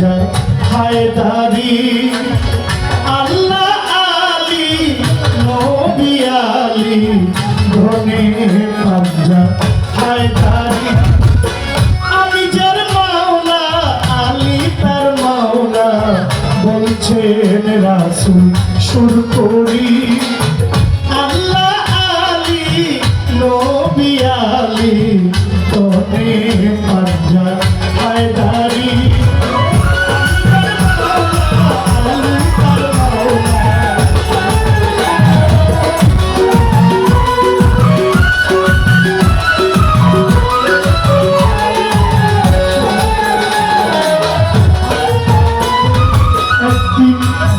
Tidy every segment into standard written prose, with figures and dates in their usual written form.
পাঞ্জা হায়দারি আল্লাহ আলী নবী আলী ঘনে পাঞ্জা হায়দারি আমি যার মাওলা আলী তার মাওলা বলছেন রাসূল সুর করি আল্লাহ আলী নবী আলী ঘনে পাঞ্জা হায়দারি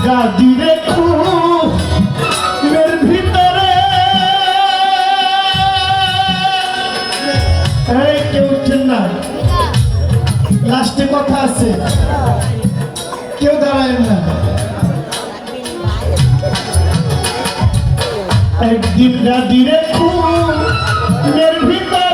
গাদিরে খুমের ভিতরে কেউ উঠছেন না লাস্টে কথা আছে কেউ দাঁড়ায় না একদিন গাদিরে খুমের ভিতরে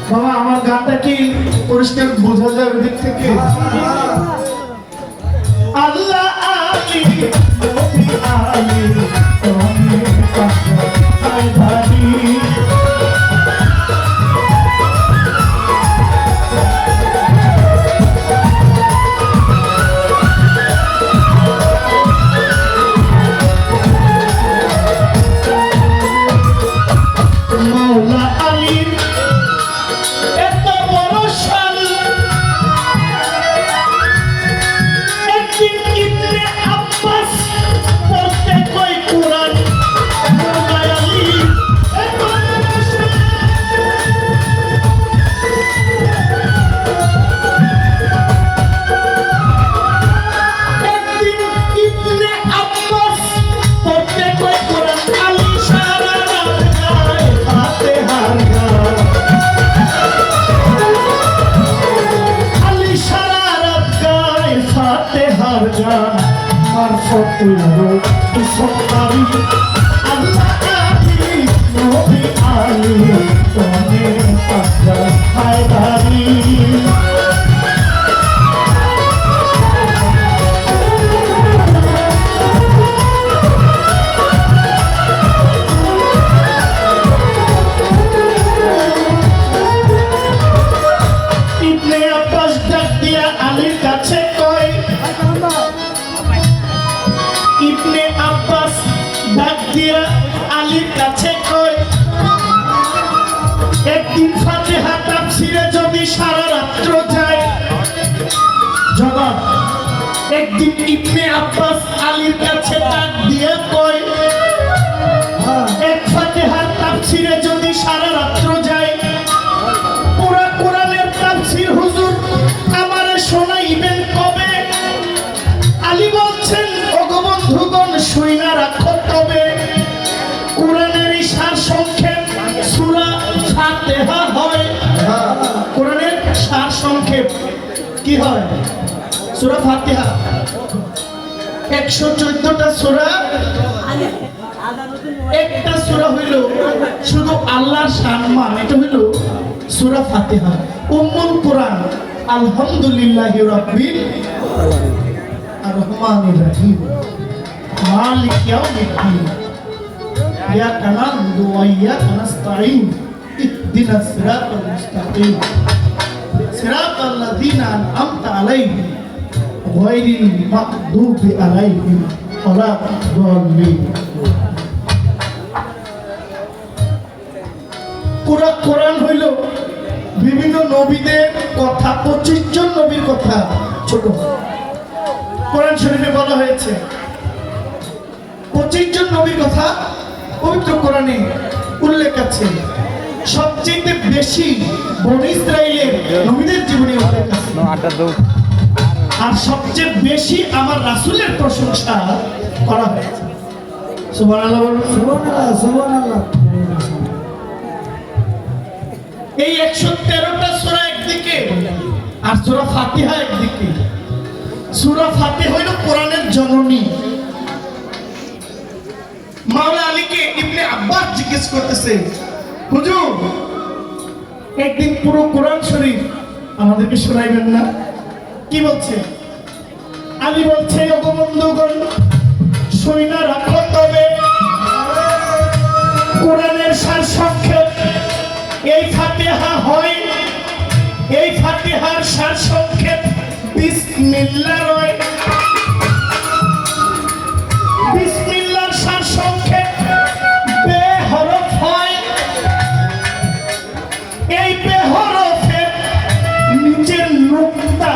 বাবা আমার গানটা কি পরিষ্কার বোঝা যায় ওই দিক থেকে? আল্লাহ আলী নবী আলী তুমি পাশায় ভাবি উল্লু সত্তারি আল্লাহ আলী নবী আলী তোমে পাগল হায়দারি ইবনে আব্বাস ডাক দিয়া আলীর কাছে কয় ইবনে আব্বাস ডাক দিয়া আলীর কাছে কয় একদিন ফাতিহা তাফসিরে যদি সারা রাত্র যায় জবাব একদিন ইবনে আব্বাস আলীর কাছে ডাক দিয়া কয় এক ফাতিহা তাফসিরে যদি সারা রাত্র যায় পুরা কোরআনের তাফসির হুজুর আমারে শোনাইবেন কবে আলী বলছেন ওগো বন্ধুগণ শুইনা রাখো তবে কোরআনের সার সংক্ষেপ সূরা ফাতিহা হয় কোরআনের সার সংক্ষেপ কি হয় সূরা ফাতিহা 114টা সূরা একটা সূরা হইল শুধু আল্লাহর সম্মান এটা হইল সূরা ফাতিহা উম্মুল কোরআন আলহামদুলিল্লাহি রাব্বিল আর রহমানির রহিম মালিক ইয়াউমিদ্দিন ইয়াকা না'বুদু ওয়া ইয়াকা নাস্তাঈন ইহদিনাস সিরাতাল মুস্তাকিম সিরাতাল লাযীনা আন'আমতা আলাইহিম গায়রিল মাগদুবি আলাইহিম ওয়ালা দাল্লিন কোরআন হইল বিভিন্ন নবীদের কথা 25 জন নবীর কথা ছোট কোরআন শরীফে বলা হয়েছে 25 জন নবীর কথা পবিত্র কোরআনে উল্লেখ আছে সবচেয়ে বেশি বনী ইসরাইলের নবীদের জীবনে উল্লেখ আছে আর সবচেয়ে বেশি আমার রাসূলের প্রশংসা করা হয়েছে সুবহানাল্লাহ সুবহানাল্লাহ সুবহানাল্লাহ এই 113টা সূরা একদিকে আর সূরা ফাতিহা একদিকে সূরা ফাতিহা হলো কোরআনের জননী মাওলা আলীকে ইবনে আব্বাস জিজ্ঞেস করতেছে হুজুর একদিন পুরো কোরআন শরীফ আমাদেরকে শোনাইবেন না কি বলছে আলী বলছে ওগো বন্ধুগণ শুইনা রাখো তবে কোরআনের সার সংক্ষেপ এই ফাতিহা হয় এই ফাতিহার সার সংক্ষেপ বিসমিল্লাহ রয় বিসমিল্লাহর সার সংক্ষেপ বে হরফ হয় এই বে হরফের নিচের নুকতা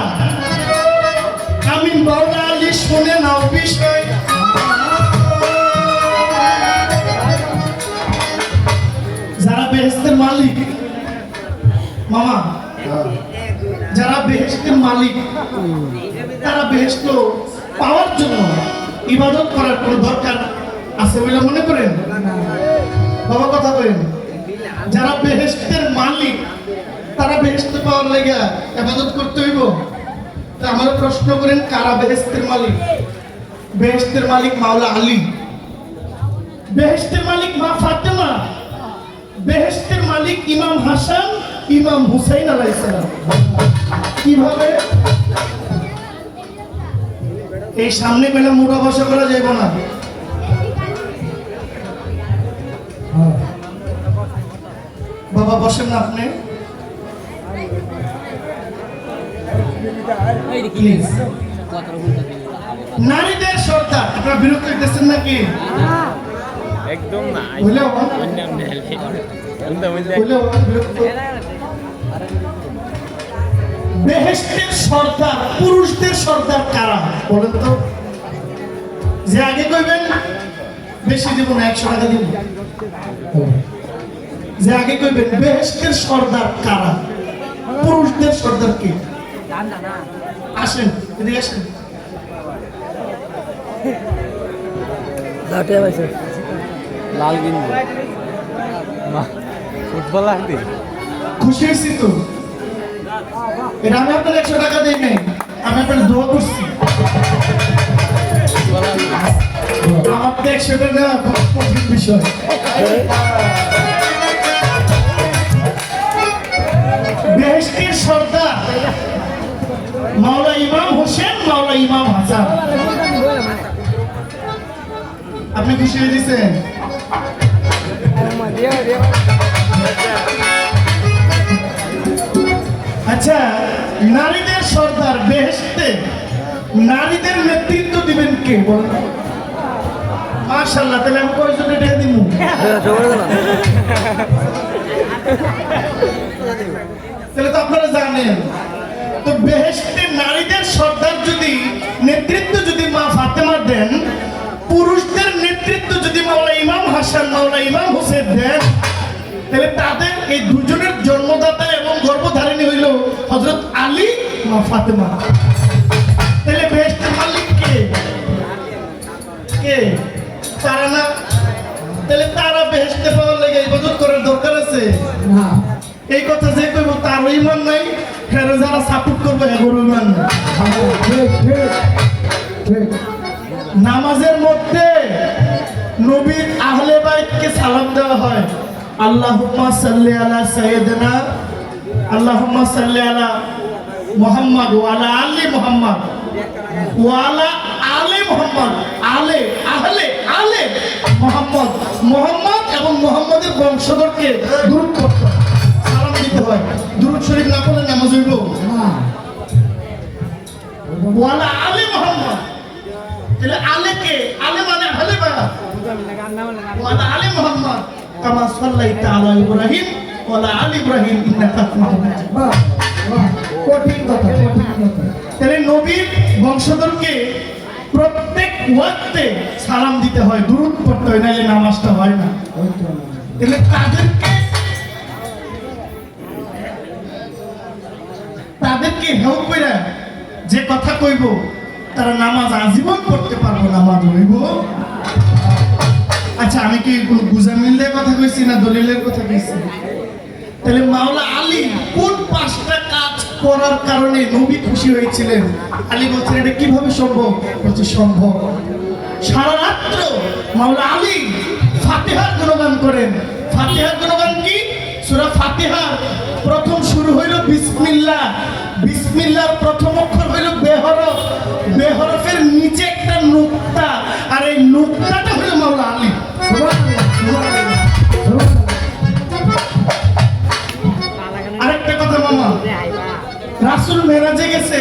আমি মাওলা আলী শুনে নাও বিষয় যারা বেহেশতের মালিক মামা যারা বেহেশতের মালিক তারা বেহেশত পাওয়ার জন্য ইবাদত করার কোনো দরকার আছে বলে মনে করেন বাবা কথা বলেন যারা বেহেশতের মালিক তারা বেহেশত পাওয়ার লাগা ইবাদত করতে হইব তা আমরা প্রশ্ন করেন কারা বেহেশতের মালিক বেহেশতের মালিক মাওলা আলী বেহেশতের মালিক মা ফাতেমা বেহেশতের মালিক ইমাম হাসান ইমাম হুসাইন আলাইহিস সালাম কিভাবে এই সামনে পেলে মোটা বসা করা যাইব না বাবা বসেন না আপনি নারীদের সর্দার আপনারা বিরক্ত হইতেছেন নাকি একদম না বেহেশতের সর্দার পুরুষদের সর্দার কারা বলেন তো যে আগে কইবেন বেশি দিব না 100 টাকা দিব যে আগে কইবেন বেহেশতের সর্দার কারা পুরুষদের সর্দার কে আসেন এদিকে আসেন লাটে ভাইছে লাল গিন্নি ফুটবল আনতে খুশি হয়েছি তো এটা আমি আপনার 100 টাকা দেই নাই আমি আপনার দোয়া করছি আমার তো 100 টাকা নেওয়া খুব কঠিন বিষয়। বেহেশতের সর্দার মাওলা ইমাম হোসেন, মাওলা ইমাম হাসান। আপনি খুশি হয়ে দিচ্ছেন? আচ্ছা, নারীদের সর্দার বেহেশতে নারীদের নেতৃত্ব দিবেন কে বলেন? মাশাআল্লাহ, তাহলে আমি কয়জনে ডেকে দিব? তাহলে তো আপনারা জানেন। তো বেহেশতে নারীদের সর্দার যদি নেতৃত্ব যদি মা ফাতেমা দেন, পুরুষদের নেতৃত্ব যদি মাওলা ইমাম হাসান, মাওলা ইমাম হোসেন দেন, তাহলে তাদের এই দুজনের জন্মদাতা এবং গর্ভধারিণী হইল হযরত আলী, মা ফাতেমা। তাহলে বেহেশতের মালিক কে? কে? তারা না? তাহলে তারা বেহেশতে পাওয়ার লাগে ইবাদত করার দরকার আছে না। এই কথা যে কইব তার ঈমান নাই, ফেরে যারা সাপোর্ট করবে এগুলো ঈমান নাই। নামাজের মধ্যে নবীর আহলে বাইতকে সালাম দেওয়া হয়। আল্লাহুম্মা সাল্লি আলা সাইয়্যিদিনা, আল্লাহুম্মা সাল্লি আলা মুহাম্মদ ওয়া আলা আলি মুহাম্মদ ওয়া আলা আলি মুহাম্মদ। আলে আহলে আলে মুহাম্মদ, মুহাম্মদ এবং মুহাম্মদের বংশধরকে দুরূদ করতে হয়, সালাম দিতে হয়। দুরূদ শরীফ না পড়লে নামাজ হইব না। ওয়া আলা আলি মুহাম্মদ, তাহলে আলে কে? আলে মানে আহলে বাইত। ওয়া আলা আলি মুহাম্মদ কামা সাল্লাইতা আলা ইব্রাহিম ওয়া আলা আলি ইব্রাহিম ইন্নাকা হামিদুম মাজিদ। বাহ বাহ, কঠিন কথা, কঠিন কথা। তাহলে নবীর বংশধরকে প্রত্যেক ওয়াক্তে সালাম দিতে হয়, দুরূদ পড়তে হয়, নাহলে নামাজটা হয় না। তাহলে তাদেরকে হেল্প করে যে কথা কইব, তারা নামাজ আজীবন পড়তে পারবো, নামাজ হইব। আচ্ছা, আমি কি কোনো গুজামিলের কথা কইছি না দলিলের কথা কইছি? তাহলে মাওলা আলী কোন 5টা কাজ করার কারণে নবী খুশি হয়েছিলেন? আলী বলছেন এটা কিভাবে সম্ভব? বলছে সম্ভব। সারা রাত্র মাওলা আলী ফাতিহার গুণগান করেন। ফাতিহার গুণগান কি? সূরা ফাতিহার প্রথম শুরু হইল বিসমিল্লাহ, বিসমিল্লাহর প্রথম অক্ষর হইল বেহরফ, বেহরফের নিচে একটা নুক্তা, আর এই নুক্তাটা হইল মাওলা আলী। আরেকটা কথা মামা, রাসূল মেরাজে গেছে।